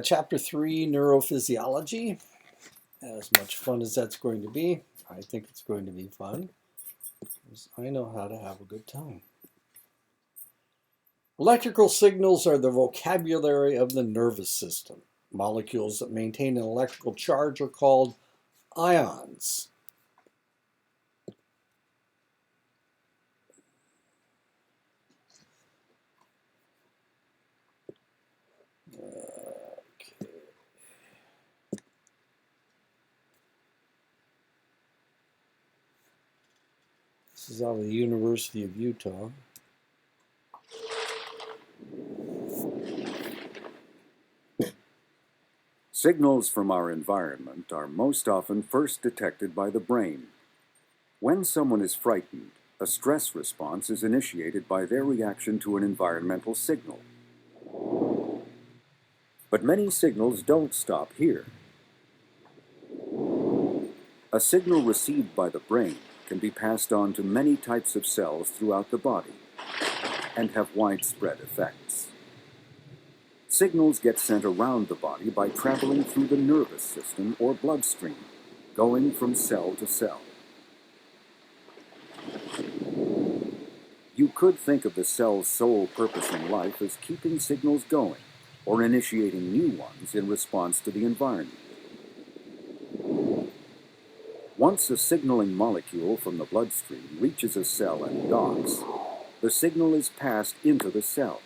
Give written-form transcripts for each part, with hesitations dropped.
Chapter 3, Neurophysiology. As much fun as that's going to be, I think it's going to be fun, because I know how to have a good time. Electrical signals are the vocabulary of the nervous system. Molecules that maintain an electrical charge are called ions. This is out of the University of Utah. Signals from our environment are most often first detected by the brain. When someone is frightened, a stress response is initiated by their reaction to an environmental signal. But many signals don't stop here. A signal received by the brain can be passed on to many types of cells throughout the body and have widespread effects. Signals get sent around the body by traveling through the nervous system or bloodstream, going from cell to cell. You could think of the cell's sole purpose in life as keeping signals going or initiating new ones in response to the environment. Once a signaling molecule from the bloodstream reaches a cell and docks, the signal is passed into the cell.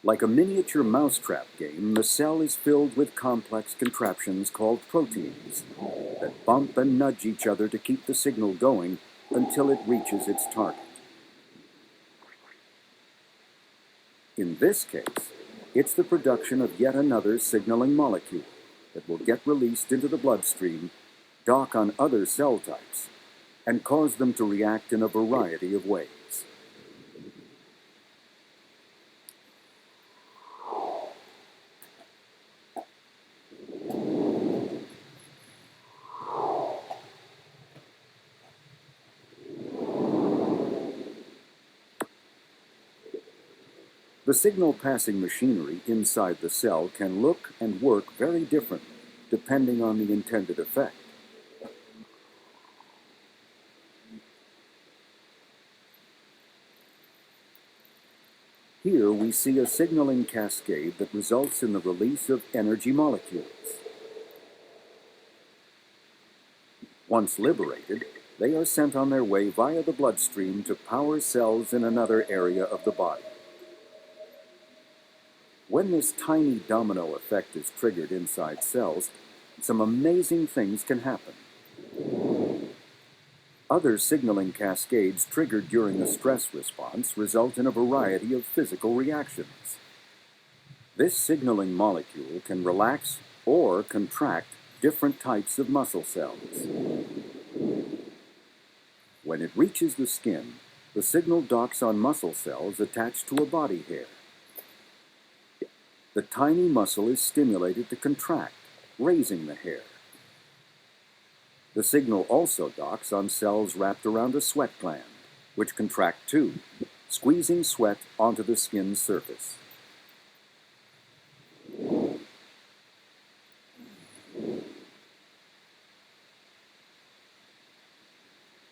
Like a miniature mousetrap game, the cell is filled with complex contraptions called proteins that bump and nudge each other to keep the signal going until it reaches its target. In this case, it's the production of yet another signaling molecule that will get released into the bloodstream, dock on other cell types, and cause them to react in a variety of ways. The signal-passing machinery inside the cell can look and work very differently depending on the intended effect. Here we see a signaling cascade that results in the release of energy molecules. Once liberated, they are sent on their way via the bloodstream to power cells in another area of the body. When this tiny domino effect is triggered inside cells, some amazing things can happen. Other signaling cascades triggered during a stress response result in a variety of physical reactions. This signaling molecule can relax or contract different types of muscle cells. When it reaches the skin, the signal docks on muscle cells attached to a body hair. The tiny muscle is stimulated to contract, raising the hair. The signal also docks on cells wrapped around a sweat gland, which contract too, squeezing sweat onto the skin's surface.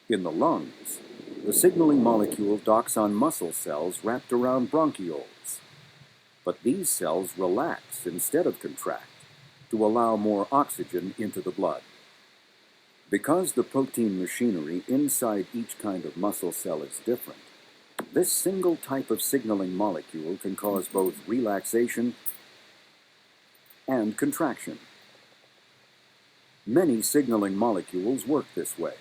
In the lungs, the signaling molecule docks on muscle cells wrapped around bronchioles. But these cells relax instead of contract to allow more oxygen into the blood. Because the protein machinery inside each kind of muscle cell is different, this single type of signaling molecule can cause both relaxation and contraction. Many signaling molecules work this way.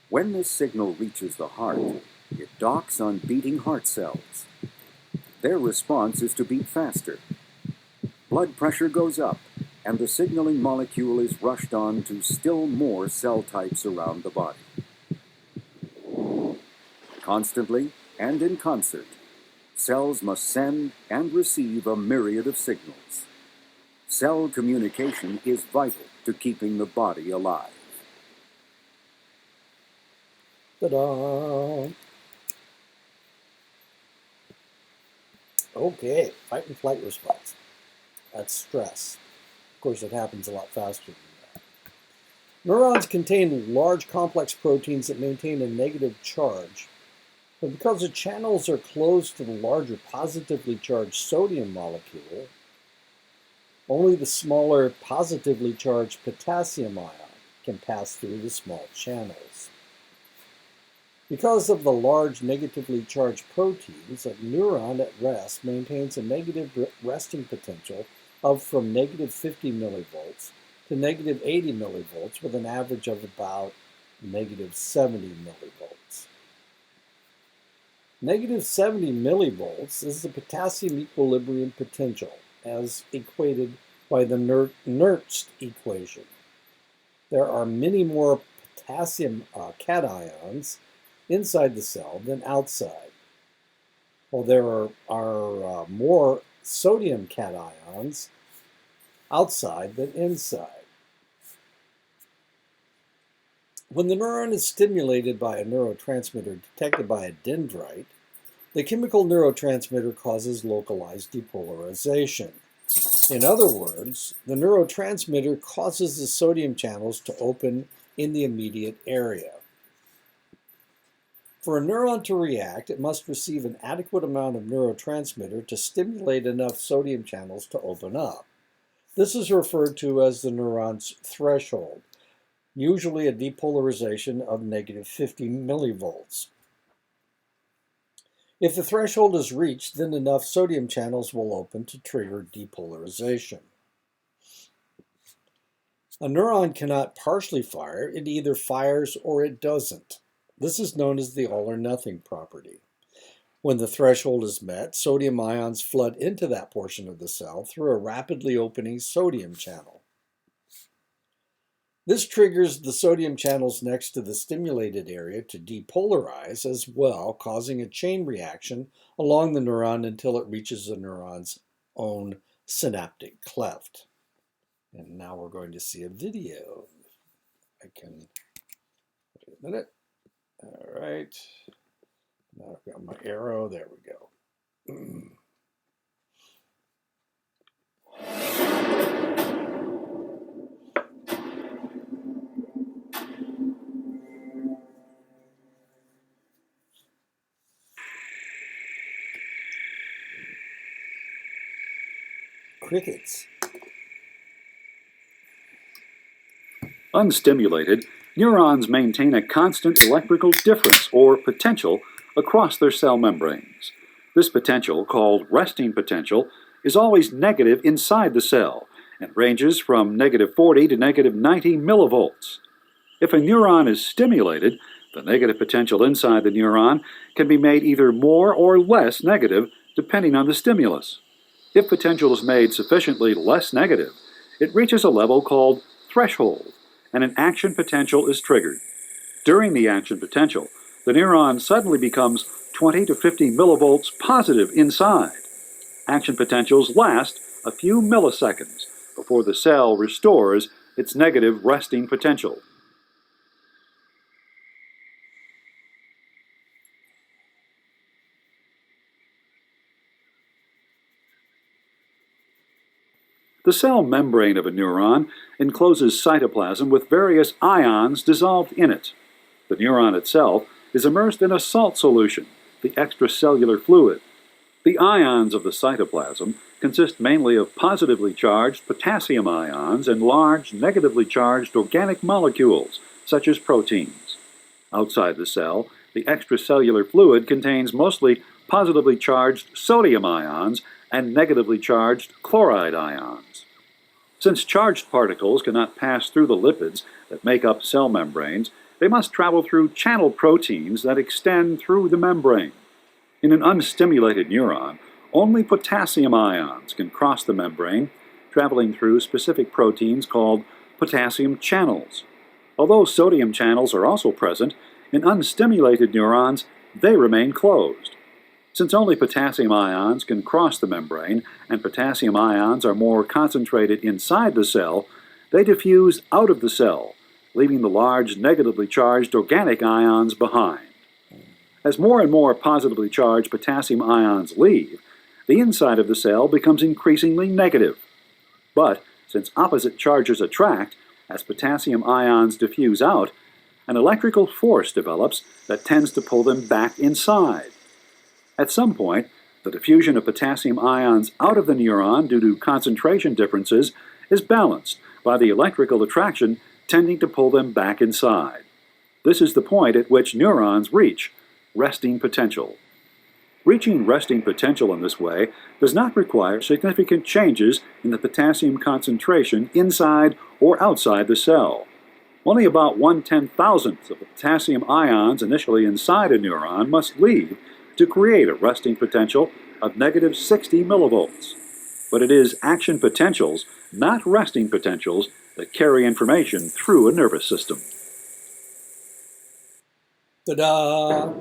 When this signal reaches the heart, it docks on beating heart cells. Their response is to beat faster. Blood pressure goes up, and the signaling molecule is rushed on to still more cell types around the body. Constantly and in concert, cells must send and receive a myriad of signals. Cell communication is vital to keeping the body alive. Ta-da! Okay, fight and flight response. That's stress. Of course, it happens a lot faster than that. Neurons contain large complex proteins that maintain a negative charge. But because the channels are closed to the larger positively charged sodium molecule, only the smaller positively charged potassium ion can pass through the small channels. Because of the large negatively charged proteins, a neuron at rest maintains a negative resting potential of from negative 50 millivolts to negative 80 millivolts with an average of about negative 70 millivolts. Negative 70 millivolts is the potassium equilibrium potential as equated by the Nernst equation. There are many more potassium cations inside the cell than outside. Well, there are more sodium cations outside than inside. When the neuron is stimulated by a neurotransmitter detected by a dendrite, the chemical neurotransmitter causes localized depolarization. In other words, the neurotransmitter causes the sodium channels to open in the immediate area. For a neuron to react, it must receive an adequate amount of neurotransmitter to stimulate enough sodium channels to open up. This is referred to as the neuron's threshold, usually a depolarization of negative 50 millivolts. If the threshold is reached, then enough sodium channels will open to trigger depolarization. A neuron cannot partially fire, it either fires or it doesn't. This is known as the all or nothing property. When the threshold is met, sodium ions flood into that portion of the cell through a rapidly opening sodium channel. This triggers the sodium channels next to the stimulated area to depolarize as well, causing a chain reaction along the neuron until it reaches the neuron's own synaptic cleft. And now we're going to see a video. I can, wait a minute. All right. Now I've got my arrow. There we go. Crickets. Unstimulated, neurons maintain a constant electrical difference or potential across their cell membranes. This potential, called resting potential, is always negative inside the cell and ranges from negative 40 to negative 90 millivolts. If a neuron is stimulated, the negative potential inside the neuron can be made either more or less negative depending on the stimulus. If potential is made sufficiently less negative, it reaches a level called threshold, and an action potential is triggered. During the action potential, the neuron suddenly becomes 20 to 50 millivolts positive inside. Action potentials last a few milliseconds before the cell restores its negative resting potential. The cell membrane of a neuron encloses cytoplasm with various ions dissolved in it. The neuron itself is immersed in a salt solution, the extracellular fluid. The ions of the cytoplasm consist mainly of positively charged potassium ions and large negatively charged organic molecules, such as proteins. Outside the cell, the extracellular fluid contains mostly positively charged sodium ions and negatively charged chloride ions. Since charged particles cannot pass through the lipids that make up cell membranes, they must travel through channel proteins that extend through the membrane. In an unstimulated neuron, only potassium ions can cross the membrane, traveling through specific proteins called potassium channels. Although sodium channels are also present, in unstimulated neurons, they remain closed. Since only potassium ions can cross the membrane, and potassium ions are more concentrated inside the cell, they diffuse out of the cell, leaving the large negatively charged organic ions behind. As more and more positively charged potassium ions leave, the inside of the cell becomes increasingly negative. But since opposite charges attract, as potassium ions diffuse out, an electrical force develops that tends to pull them back inside. At some point, the diffusion of potassium ions out of the neuron due to concentration differences is balanced by the electrical attraction tending to pull them back inside. This is the point at which neurons reach resting potential. Reaching resting potential in this way does not require significant changes in the potassium concentration inside or outside the cell. Only about 1/10,000th of the potassium ions initially inside a neuron must leave to create a resting potential of negative 60 millivolts. But it is action potentials, not resting potentials, that carry information through a nervous system. Ta-da!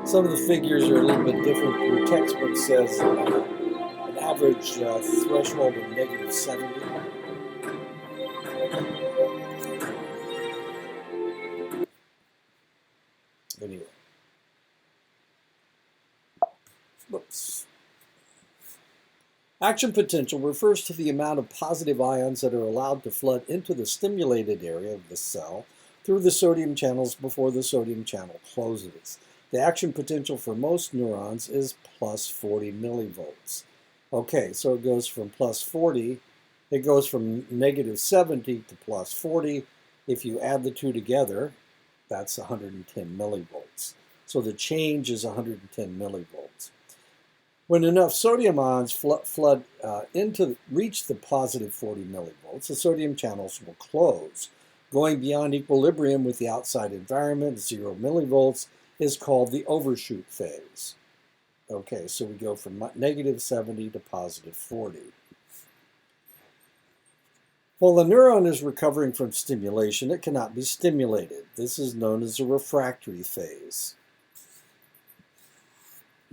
Some of the figures are a little bit different. Your textbook says an average threshold of negative 70. Anyway. Whoops. Action potential refers to the amount of positive ions that are allowed to flood into the stimulated area of the cell through the sodium channels before the sodium channel closes. The action potential for most neurons is plus 40 millivolts. Okay, so it goes from plus 40, it goes from negative 70 to plus 40. If you add the two together, that's 110 millivolts. So the change is 110 millivolts. When enough sodium ions reach the positive 40 millivolts, the sodium channels will close. Going beyond equilibrium with the outside environment, 0 millivolts, is called the overshoot phase. Okay, so we go from negative 70 to positive 40. While the neuron is recovering from stimulation, it cannot be stimulated. This is known as a refractory phase.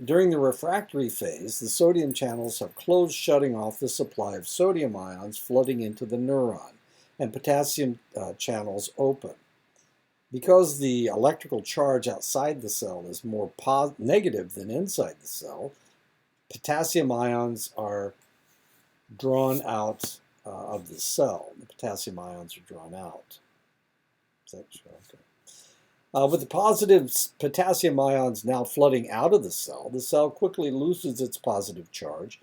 During the refractory phase, the sodium channels have closed, shutting off the supply of sodium ions flooding into the neuron, and potassium channels open. Because the electrical charge outside the cell is more negative than inside the cell, potassium ions are drawn out of the cell. The potassium ions are drawn out. Is that true? Okay. With the positive potassium ions now flooding out of the cell quickly loses its positive charge,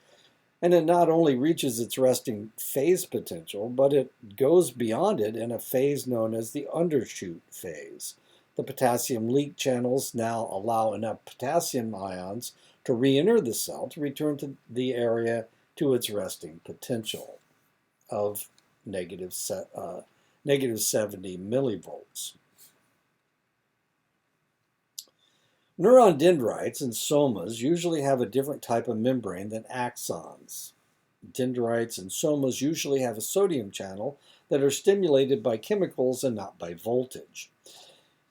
and it not only reaches its resting phase potential, but it goes beyond it in a phase known as the undershoot phase. The potassium leak channels now allow enough potassium ions to re-enter the cell to return to the area to its resting potential of negative 70 millivolts. Neuron dendrites and somas usually have a different type of membrane than axons. Dendrites and somas usually have a sodium channel that are stimulated by chemicals and not by voltage.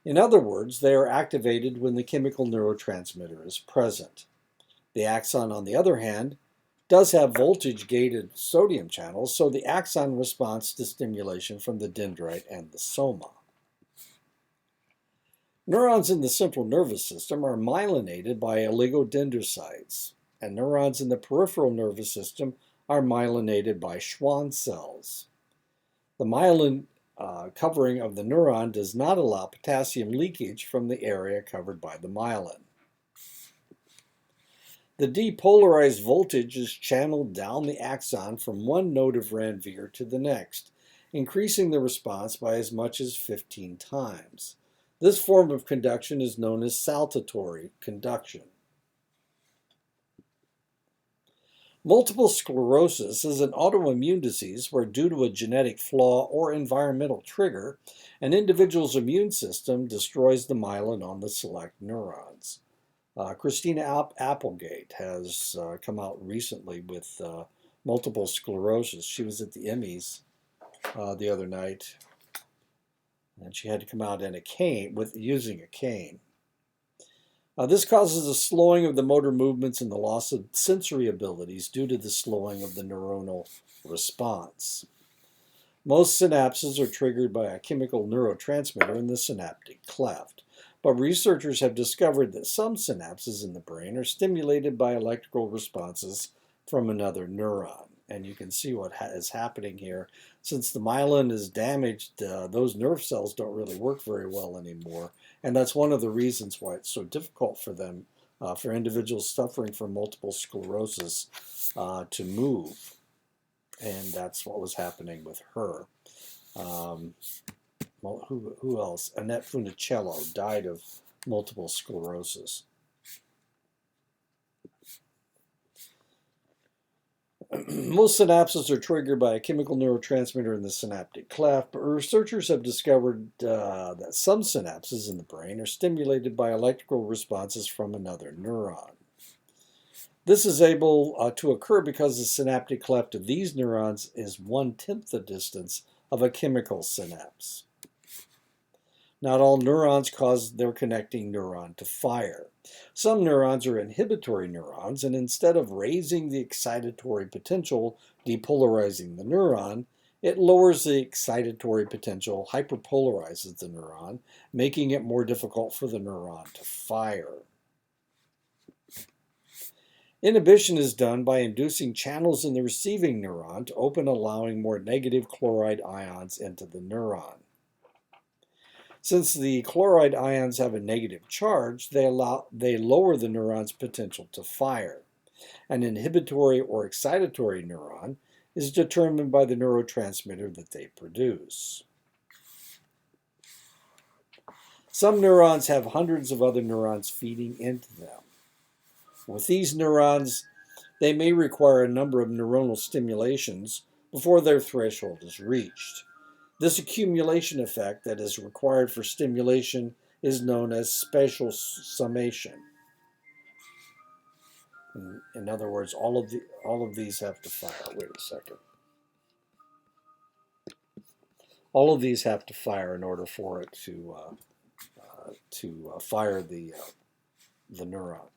In other words, they are activated when the chemical neurotransmitter is present. The axon, on the other hand, does have voltage-gated sodium channels, so the axon responds to stimulation from the dendrite and the soma. Neurons in the central nervous system are myelinated by oligodendrocytes, and neurons in the peripheral nervous system are myelinated by Schwann cells. The myelin covering of the neuron does not allow potassium leakage from the area covered by the myelin. The depolarized voltage is channeled down the axon from one node of Ranvier to the next, increasing the response by as much as 15 times. This form of conduction is known as saltatory conduction. Multiple sclerosis is an autoimmune disease where, due to a genetic flaw or environmental trigger, an individual's immune system destroys the myelin on the select neurons. Christina Applegate has come out recently with multiple sclerosis. She was at the Emmys the other night, and she had to come out in a cane using a cane. This causes a slowing of the motor movements and the loss of sensory abilities due to the slowing of the neuronal response. Most synapses are triggered by a chemical neurotransmitter in the synaptic cleft, but researchers have discovered that some synapses in the brain are stimulated by electrical responses from another neuron. And you can see what is happening here. Since the myelin is damaged, those nerve cells don't really work very well anymore. And that's one of the reasons why it's so difficult for them, for individuals suffering from multiple sclerosis, to move. And that's what was happening with her. Well, who else? Annette Funicello died of multiple sclerosis. Most synapses are triggered by a chemical neurotransmitter in the synaptic cleft, but researchers have discovered that some synapses in the brain are stimulated by electrical responses from another neuron. This is able to occur because the synaptic cleft of these neurons is 1/10 the distance of a chemical synapse. Not all neurons cause their connecting neuron to fire. Some neurons are inhibitory neurons, and instead of raising the excitatory potential, depolarizing the neuron, it lowers the excitatory potential, hyperpolarizes the neuron, making it more difficult for the neuron to fire. Inhibition is done by inducing channels in the receiving neuron to open, allowing more negative chloride ions into the neuron. Since the chloride ions have a negative charge, they lower the neuron's potential to fire. An inhibitory or excitatory neuron is determined by the neurotransmitter that they produce. Some neurons have hundreds of other neurons feeding into them. With these neurons, they may require a number of neuronal stimulations before their threshold is reached. This accumulation effect that is required for stimulation is known as spatial summation. In other words, all of these have to fire. Wait a second. All of these have to fire in order for it to fire the neuron.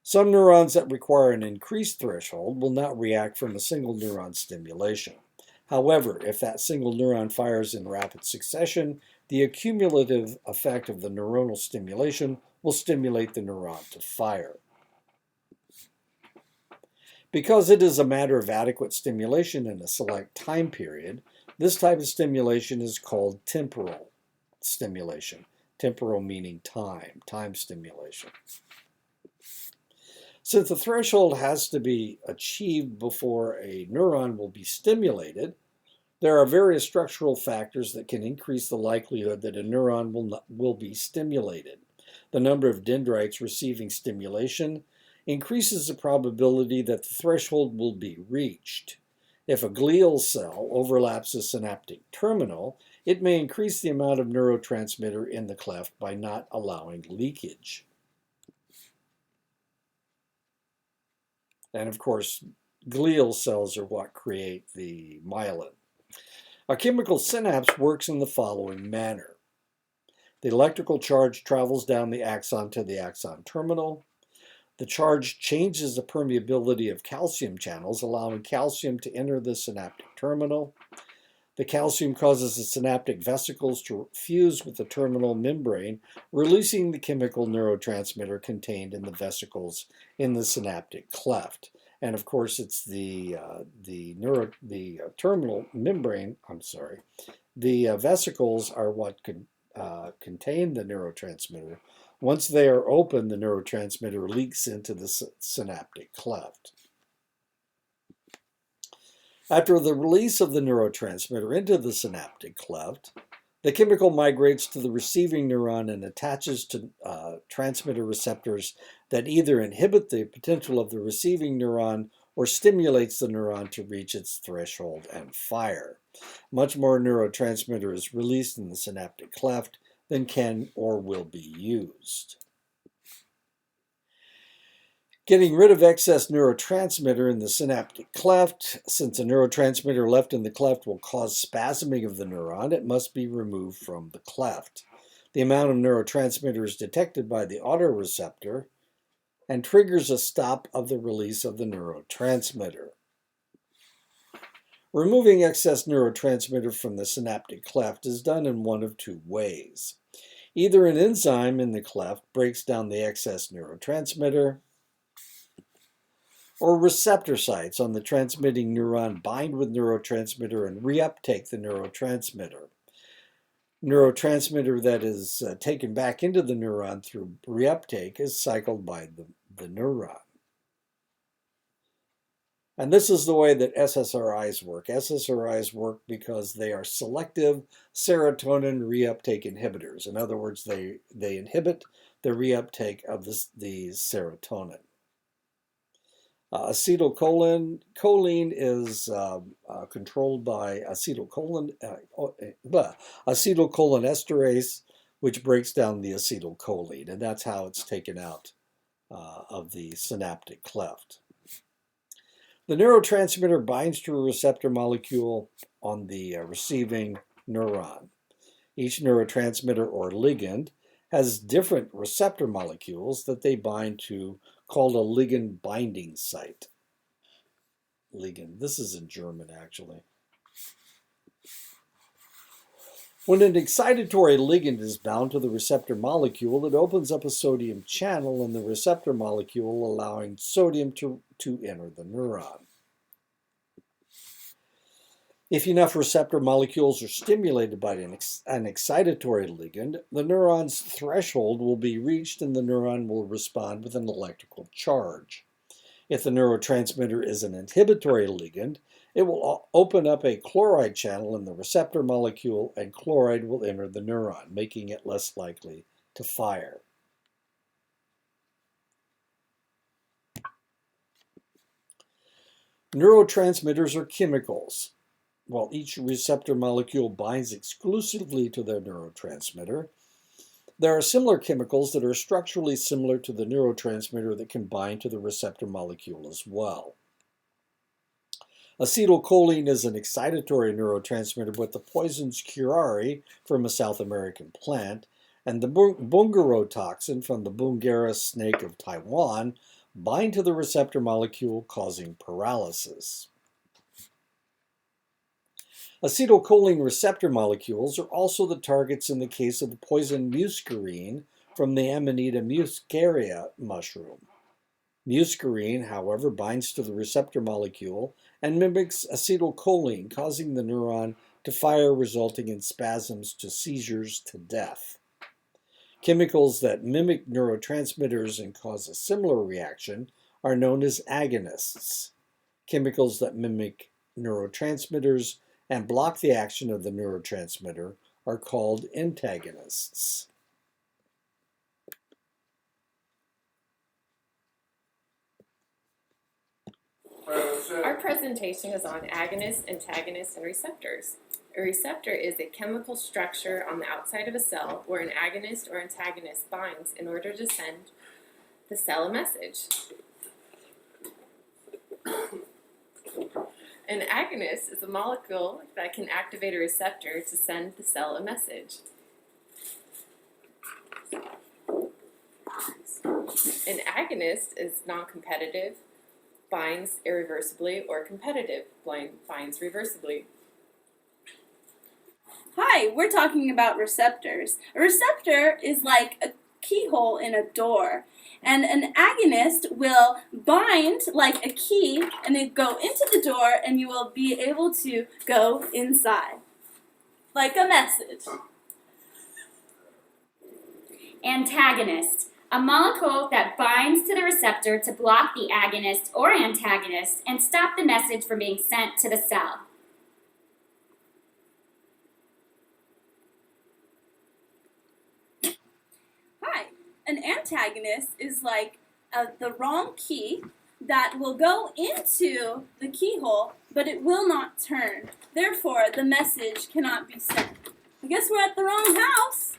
Some neurons that require an increased threshold will not react from a single neuron stimulation. However, if that single neuron fires in rapid succession, the accumulative effect of the neuronal stimulation will stimulate the neuron to fire. Because it is a matter of adequate stimulation in a select time period, this type of stimulation is called temporal stimulation. Temporal meaning time stimulation. Since the threshold has to be achieved before a neuron will be stimulated, there are various structural factors that can increase the likelihood that a neuron will be stimulated. The number of dendrites receiving stimulation increases the probability that the threshold will be reached. If a glial cell overlaps a synaptic terminal, it may increase the amount of neurotransmitter in the cleft by not allowing leakage. And of course, glial cells are what create the myelin. A chemical synapse works in the following manner. The electrical charge travels down the axon to the axon terminal. The charge changes the permeability of calcium channels, allowing calcium to enter the synaptic terminal. The calcium causes the synaptic vesicles to fuse with the terminal membrane, releasing the chemical neurotransmitter contained in the vesicles in the synaptic cleft. And of course, it's the terminal membrane. The vesicles are what contain the neurotransmitter. Once they are open, the neurotransmitter leaks into the synaptic cleft. After the release of the neurotransmitter into the synaptic cleft, the chemical migrates to the receiving neuron and attaches to transmitter receptors that either inhibit the potential of the receiving neuron or stimulates the neuron to reach its threshold and fire. Much more neurotransmitter is released in the synaptic cleft than can or will be used. Getting rid of excess neurotransmitter in the synaptic cleft. Since a neurotransmitter left in the cleft will cause spasming of the neuron, it must be removed from the cleft. The amount of neurotransmitter is detected by the autoreceptor and triggers a stop of the release of the neurotransmitter. Removing excess neurotransmitter from the synaptic cleft is done in one of two ways. Either an enzyme in the cleft breaks down the excess neurotransmitter, or receptor sites on the transmitting neuron bind with neurotransmitter and reuptake the neurotransmitter. Neurotransmitter that is taken back into the neuron through reuptake is cycled by the neuron. And this is the way that SSRIs work. SSRIs work because they are selective serotonin reuptake inhibitors. In other words, they inhibit the reuptake of the serotonin. Acetylcholine is controlled by acetylcholinesterase, which breaks down the acetylcholine, and that's how it's taken out of the synaptic cleft. The neurotransmitter binds to a receptor molecule on the receiving neuron. Each neurotransmitter or ligand has different receptor molecules that they bind to, called a ligand binding site. Ligand. This is in German, actually. When an excitatory ligand is bound to the receptor molecule, it opens up a sodium channel in the receptor molecule, allowing sodium to enter the neuron. If enough receptor molecules are stimulated by an excitatory ligand, the neuron's threshold will be reached and the neuron will respond with an electrical charge. If the neurotransmitter is an inhibitory ligand, it will open up a chloride channel in the receptor molecule and chloride will enter the neuron, making it less likely to fire. Neurotransmitters are chemicals. While each receptor molecule binds exclusively to their neurotransmitter, there are similar chemicals that are structurally similar to the neurotransmitter that can bind to the receptor molecule as well. Acetylcholine is an excitatory neurotransmitter with the poisons curare from a South American plant and the bungarotoxin from the Bungarus snake of Taiwan bind to the receptor molecule, causing paralysis. Acetylcholine receptor molecules are also the targets in the case of the poison muscarine from the Amanita muscaria mushroom. Muscarine, however, binds to the receptor molecule and mimics acetylcholine, causing the neuron to fire, resulting in spasms to seizures to death. Chemicals that mimic neurotransmitters and cause a similar reaction are known as agonists. Chemicals that mimic neurotransmitters and block the action of the neurotransmitter are called antagonists. Our presentation is on agonists, antagonists, and receptors. A receptor is a chemical structure on the outside of a cell where an agonist or antagonist binds in order to send the cell a message. An agonist is a molecule that can activate a receptor to send the cell a message. An agonist is non-competitive, binds irreversibly, or competitive, binds reversibly. Hi, we're talking about receptors. A receptor is like a keyhole in a door, and an agonist will bind like a key and then go into the door, and you will be able to go inside. Like a message. Antagonist, a molecule that binds to the receptor to block the agonist or antagonist and stop the message from being sent to the cell. Hi, an antagonist is like the wrong key that will go into the keyhole, but it will not turn. Therefore, the message cannot be sent. I guess we're at the wrong house.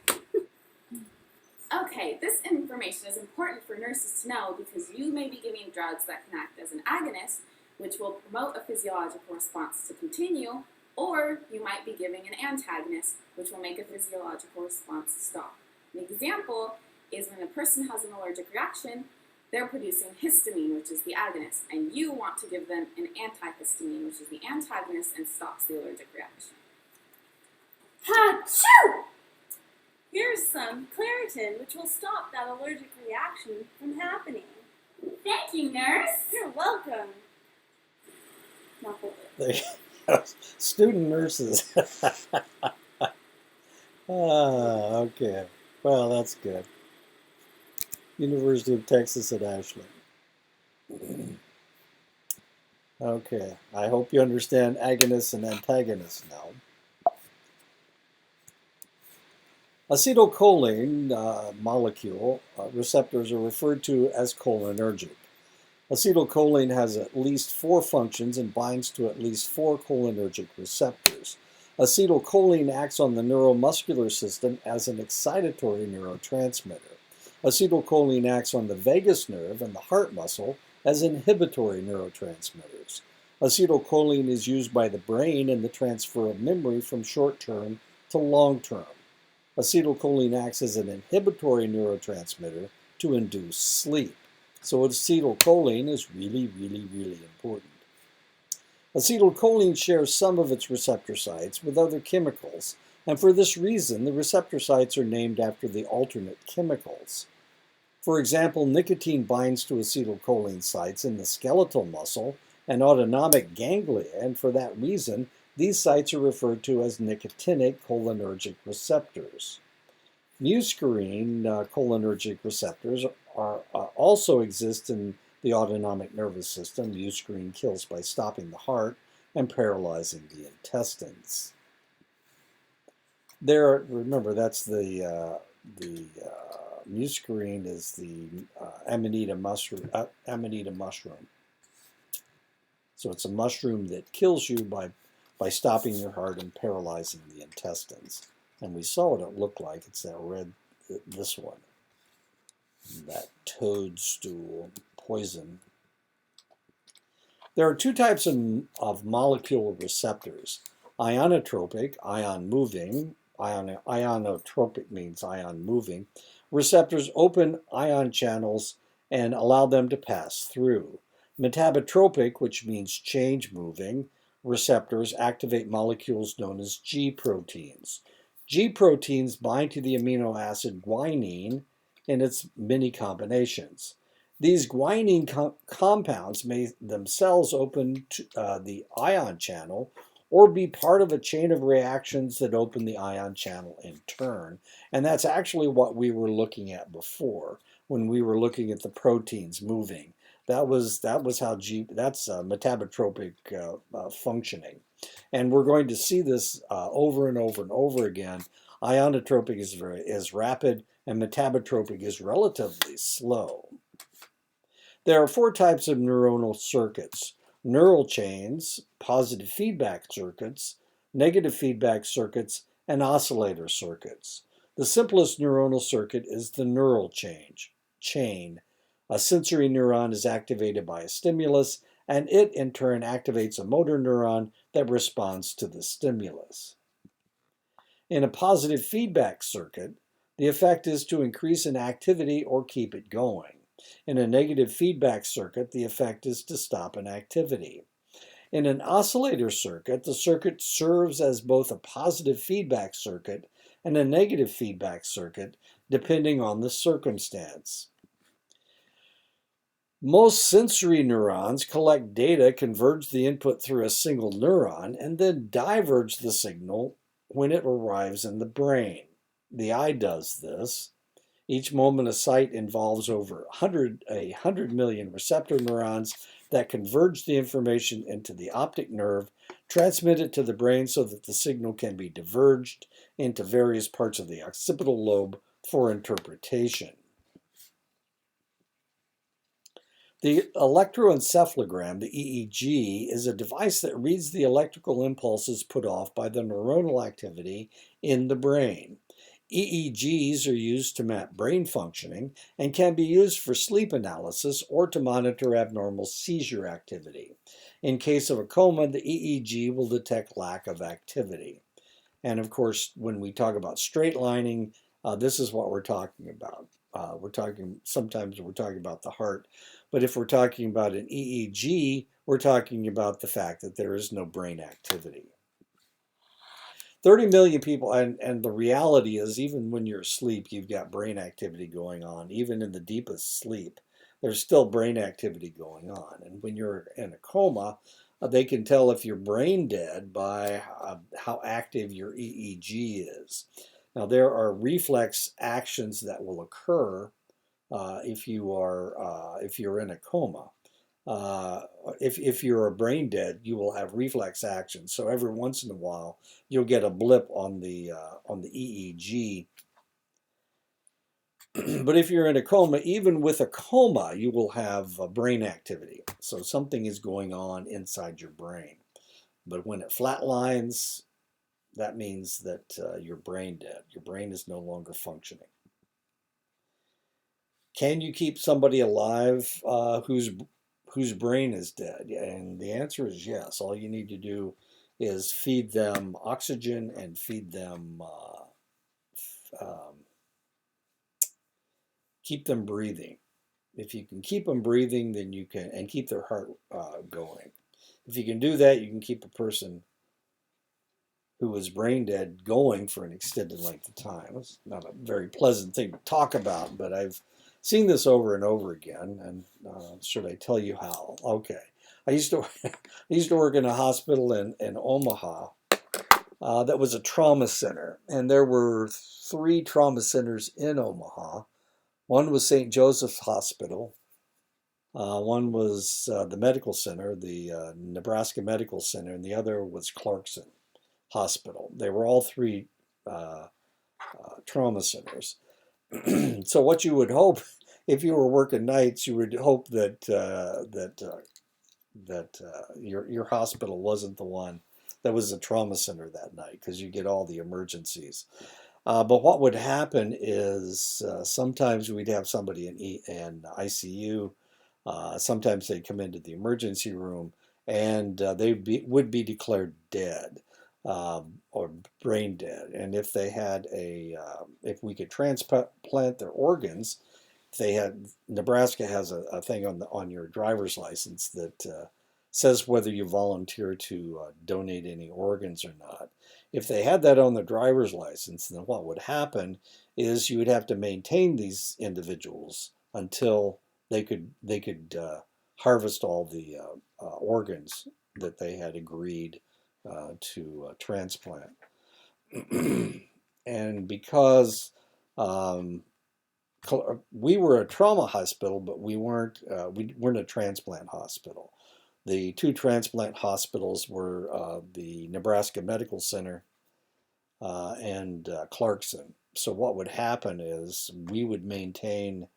Okay, this information is important for nurses to know because you may be giving drugs that can act as an agonist, which will promote a physiological response to continue, or you might be giving an antagonist, which will make a physiological response stop. An example is when a person has an allergic reaction, They're producing histamine, which is the agonist, and you want to give them an antihistamine, which is the antagonist and stops the allergic reaction. Achoo! Here's some Claritin, which will stop that allergic reaction from happening. Thank you, nurse. You're welcome. Now hold it. There you go. Student nurses. Okay. Well, that's good. University of Texas at Ashland. Okay. I hope you understand agonists and antagonists now. Acetylcholine molecule receptors are referred to as cholinergic. Acetylcholine has at least 4 functions and binds to at least 4 cholinergic receptors. Acetylcholine acts on the neuromuscular system as an excitatory neurotransmitter. Acetylcholine acts on the vagus nerve and the heart muscle as inhibitory neurotransmitters. Acetylcholine is used by the brain in the transfer of memory from short-term to long-term. Acetylcholine acts as an inhibitory neurotransmitter to induce sleep. So acetylcholine is really, really, really important. Acetylcholine shares some of its receptor sites with other chemicals, and for this reason, the receptor sites are named after the alternate chemicals. For example, nicotine binds to acetylcholine sites in the skeletal muscle and autonomic ganglia, and for that reason, these sites are referred to as nicotinic cholinergic receptors. Muscarine cholinergic receptors also exist in the autonomic nervous system. Muscarine kills by stopping the heart and paralyzing the intestines. Remember, that's the muscarine is the amanita mushroom. So it's a mushroom that kills you by stopping your heart and paralyzing the intestines. And we saw what it looked like. It's that red, this one, that toadstool poison. There are 2 types of molecular receptors: ionotropic, ion moving. Ionotropic means ion moving. Receptors open ion channels and allow them to pass through. Metabotropic, which means change moving, receptors activate molecules known as G proteins. G proteins bind to the amino acid guanine in its many combinations. These guanine compounds may themselves open the ion channel or be part of a chain of reactions that open the ion channel in turn. And that's actually what we were looking at before when we were looking at the proteins moving. That was how that's metabotropic functioning. And we're going to see this over and over and over again. Ionotropic is rapid, and metabotropic is relatively slow. There are 4 types of neuronal circuits: neural chains, positive feedback circuits, negative feedback circuits, and oscillator circuits. The simplest neuronal circuit is the neural chain. A sensory neuron is activated by a stimulus, and it in turn activates a motor neuron that responds to the stimulus. In a positive feedback circuit, the effect is to increase an activity or keep it going. In a negative feedback circuit, the effect is to stop an activity. In an oscillator circuit, the circuit serves as both a positive feedback circuit and a negative feedback circuit, depending on the circumstance. Most sensory neurons collect data, converge the input through a single neuron, and then diverge the signal when it arrives in the brain. The eye does this. Each moment a sight involves over 100 million receptor neurons that converge the information into the optic nerve, transmit it to the brain so that the signal can be diverged into various parts of the occipital lobe for interpretation. The electroencephalogram, the EEG, is a device that reads the electrical impulses put off by the neuronal activity in the brain. EEGs are used to map brain functioning and can be used for sleep analysis or to monitor abnormal seizure activity. In case of a coma, the EEG will detect lack of activity. And of course, when we talk about straight lining, this is what we're talking about. Sometimes we're talking about the heart, but if we're talking about an EEG, we're talking about the fact that there is no brain activity. 30 million people, and the reality is, even when you're asleep, you've got brain activity going on. Even in the deepest sleep, there's still brain activity going on. And when you're in a coma, they can tell if you're brain dead by how active your EEG is. Now, there are reflex actions that will occur if you're in a coma. If you're a brain dead, you will have reflex action. So every once in a while, you'll get a blip on the EEG. But if you're in a coma, even with a coma, you will have brain activity. So something is going on inside your brain. But when it flatlines, that means that you're brain dead. Your brain is no longer functioning. Can you keep somebody alive whose brain is dead? And the answer is yes. All you need to do is feed them oxygen and feed them, keep them breathing. If you can keep them breathing, then you can, and keep their heart going. If you can do that, you can keep a person who is brain dead going for an extended length of time. It's not a very pleasant thing to talk about, but I've seen this over and over again. And should I tell you how? Okay. I used to work in a hospital in Omaha that was a trauma center. And there were 3 trauma centers in Omaha. One was St. Joseph's Hospital. One was the medical center, the Nebraska Medical Center, and the other was Clarkson Hospital. They were all 3 trauma centers. So what you would hope, if you were working nights, you would hope that your hospital wasn't the one that was a trauma center that night, because you get all the emergencies. But what would happen is sometimes we'd have somebody in ICU. Sometimes they'd come into the emergency room, and would be declared dead or brain dead. And if they had if we could transplant their organs, Nebraska has a thing on your driver's license that says whether you volunteer to donate any organs or not. If they had that on the driver's license, then what would happen is you would have to maintain these individuals until they could harvest all the organs that they had agreed to transplant. And because we were a trauma hospital, but we weren't a transplant hospital. The 2 transplant hospitals were the Nebraska Medical Center and Clarkson. So what would happen is we would maintain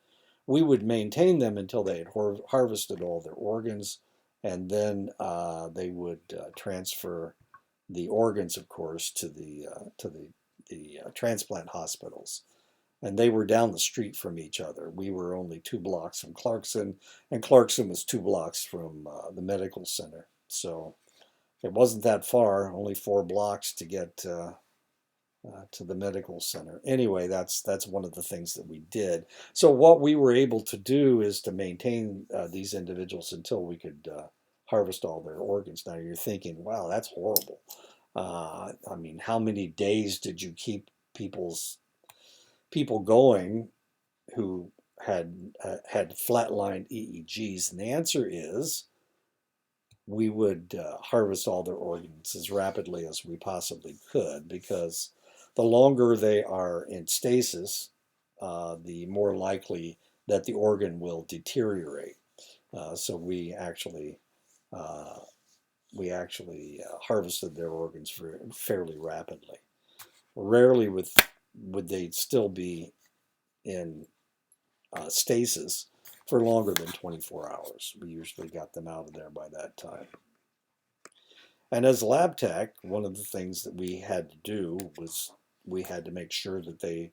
them until they had harvested all their organs, and then they would transfer the organs, of course, to the transplant hospitals. And they were down the street from each other. We were only 2 blocks from Clarkson, and Clarkson was 2 blocks from the medical center. So it wasn't that far, only 4 blocks to get to the medical center. Anyway, that's one of the things that we did. So what we were able to do is to maintain these individuals until we could harvest all their organs. Now you're thinking, wow, that's horrible. I mean, how many days did you keep people going who had flatlined EEGs? And the answer is we would harvest all their organs as rapidly as we possibly could, because the longer they are in stasis, the more likely that the organ will deteriorate. So we actually harvested their organs fairly rapidly. Rarely would they still be in stasis for longer than 24 hours. We usually got them out of there by that time. And as lab tech, one of the things that we had to do was we had to make sure that they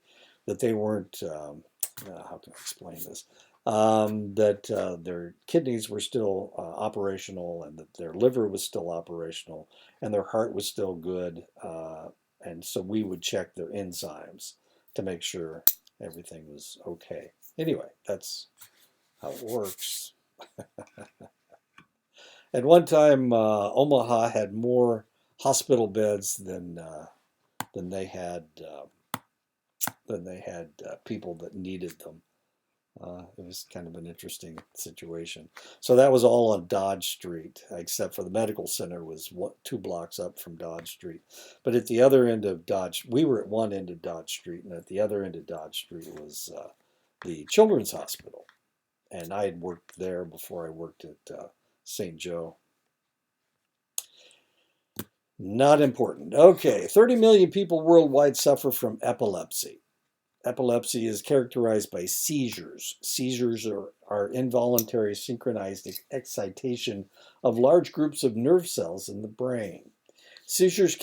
weren't, how can I explain this, that their kidneys were still operational, and that their liver was still operational, and their heart was still good. And so we would check their enzymes to make sure everything was okay. Anyway, that's how it works. At one time, Omaha had more hospital beds than they had people that needed them. It was kind of an interesting situation. So that was all on Dodge Street, except for the medical center was 2 blocks up from Dodge Street. But at the other end of Dodge, we were at one end of Dodge Street, and at the other end of Dodge Street was the Children's Hospital. And I had worked there before I worked at St. Joe. Not important. Okay, 30 million people worldwide suffer from epilepsy. Epilepsy is characterized by seizures. Seizures are involuntary synchronized excitation of large groups of nerve cells in the brain. Seizures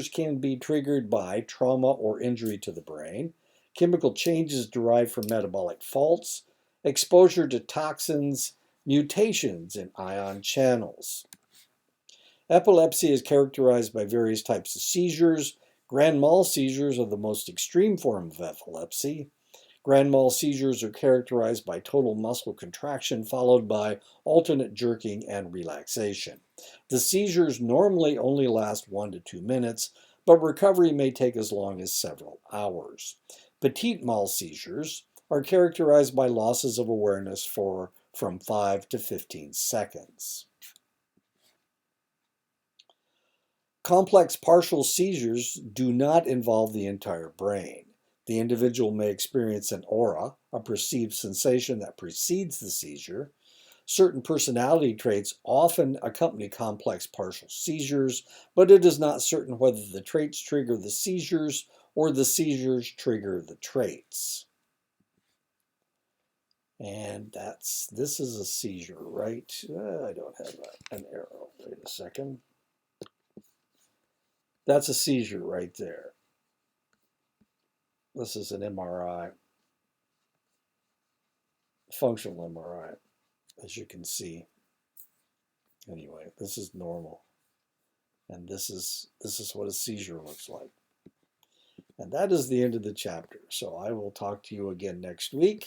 can be triggered by trauma or injury to the brain, chemical changes derived from metabolic faults, exposure to toxins, mutations in ion channels. Epilepsy is characterized by various types of seizures. Grand mal seizures are the most extreme form of epilepsy. Grand mal seizures are characterized by total muscle contraction followed by alternate jerking and relaxation. The seizures normally only last 1 to 2 minutes, but recovery may take as long as several hours. Petit mal seizures are characterized by losses of awareness from 5 to 15 seconds. Complex partial seizures do not involve the entire brain. The individual may experience an aura, a perceived sensation that precedes the seizure. Certain personality traits often accompany complex partial seizures, but it is not certain whether the traits trigger the seizures or the seizures trigger the traits. And this is a seizure, right? I don't have an arrow. Wait a second. That's a seizure right there. This is an MRI, functional MRI, as you can see. Anyway, this is normal. And this is what a seizure looks like. And that is the end of the chapter. So I will talk to you again next week.